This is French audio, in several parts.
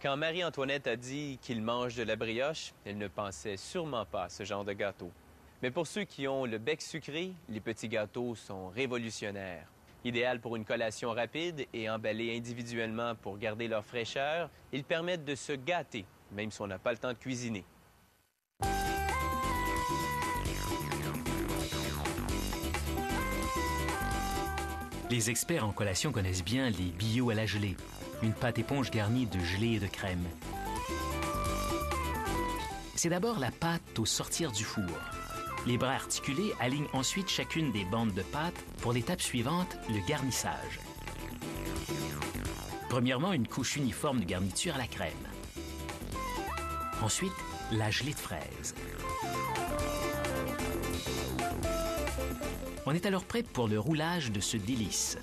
Quand Marie-Antoinette a dit qu'il mange de la brioche, elle ne pensait sûrement pas à ce genre de gâteau. Mais pour ceux qui ont le bec sucré, les petits gâteaux sont révolutionnaires. Idéal pour une collation rapide et emballés individuellement pour garder leur fraîcheur, ils permettent de se gâter, même si on n'a pas le temps de cuisiner. Les experts en collation connaissent bien les billots à la gelée, une pâte éponge garnie de gelée et de crème. C'est d'abord la pâte au sortir du four. Les bras articulés alignent ensuite chacune des bandes de pâte pour l'étape suivante, le garnissage. Premièrement, une couche uniforme de garniture à la crème. Ensuite, la gelée de fraises. On est alors prêt pour le roulage de ce délice.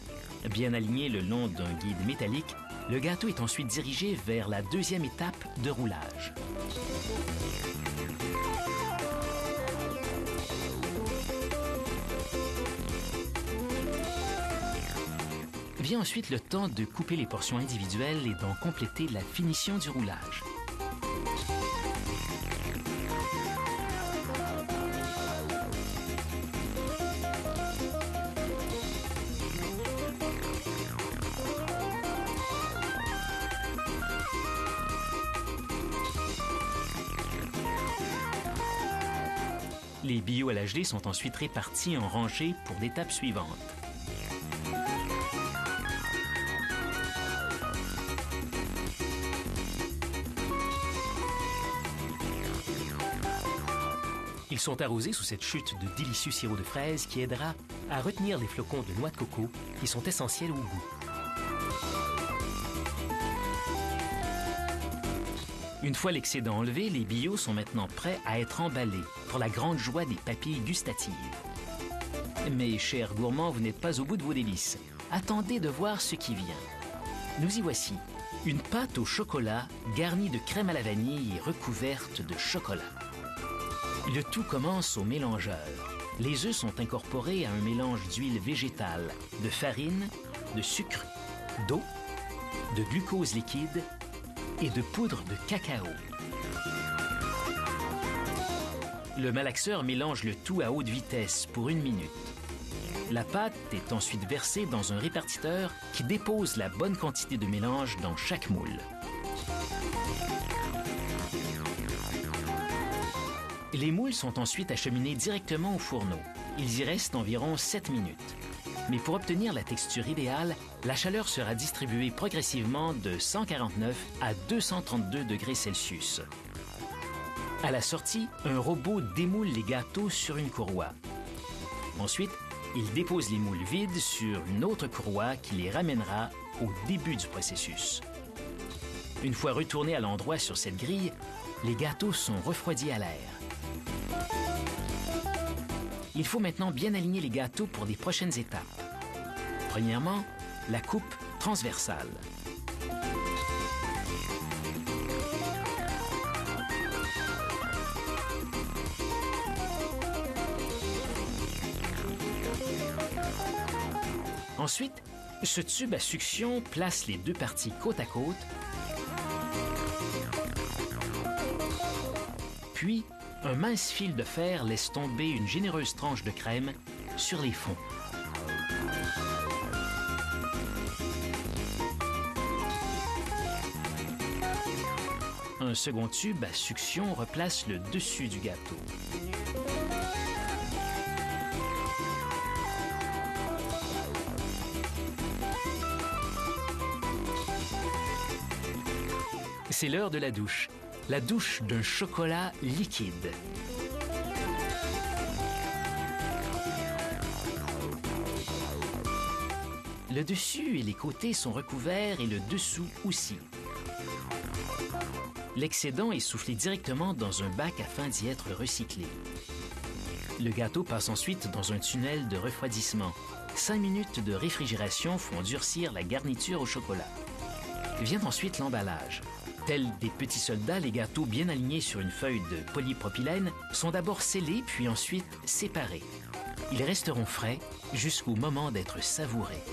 Bien aligné le long d'un guide métallique, le gâteau est ensuite dirigé vers la deuxième étape de roulage. Vient ensuite le temps de couper les portions individuelles et d'en compléter la finition du roulage. Les billots à la gelée sont ensuite répartis en rangées pour l'étape suivante. Ils sont arrosés sous cette chute de délicieux sirop de fraise qui aidera à retenir les flocons de noix de coco qui sont essentiels au goût. Une fois l'excédent enlevé, les billots sont maintenant prêts à être emballés pour la grande joie des papilles gustatives. Mais, chers gourmands, vous n'êtes pas au bout de vos délices. Attendez de voir ce qui vient. Nous y voici. Une pâte au chocolat garnie de crème à la vanille et recouverte de chocolat. Le tout commence au mélangeur. Les œufs sont incorporés à un mélange d'huile végétale, de farine, de sucre, d'eau, de glucose liquide et de poudre de cacao. Le malaxeur mélange le tout à haute vitesse pour 1 minute. La pâte est ensuite versée dans un répartiteur qui dépose la bonne quantité de mélange dans chaque moule. Les moules sont ensuite acheminés directement au fourneau. Ils y restent environ 7 minutes. Mais pour obtenir la texture idéale, la chaleur sera distribuée progressivement de 149 à 232 degrés Celsius. À la sortie, un robot démoule les gâteaux sur une courroie. Ensuite, il dépose les moules vides sur une autre courroie qui les ramènera au début du processus. Une fois retournés à l'endroit sur cette grille, les gâteaux sont refroidis à l'air. Il faut maintenant bien aligner les gâteaux pour les prochaines étapes. Premièrement, la coupe transversale. Ensuite, ce tube à succion place les deux parties côte à côte. Puis, un mince fil de fer laisse tomber une généreuse tranche de crème sur les fonds. Un second tube à succion replace le dessus du gâteau. C'est l'heure de la douche d'un chocolat liquide. Le dessus et les côtés sont recouverts et le dessous aussi. L'excédent est soufflé directement dans un bac afin d'y être recyclé. Le gâteau passe ensuite dans un tunnel de refroidissement. 5 minutes de réfrigération font durcir la garniture au chocolat. Vient ensuite l'emballage. Tels des petits soldats, les gâteaux bien alignés sur une feuille de polypropylène sont d'abord scellés puis ensuite séparés. Ils resteront frais jusqu'au moment d'être savourés.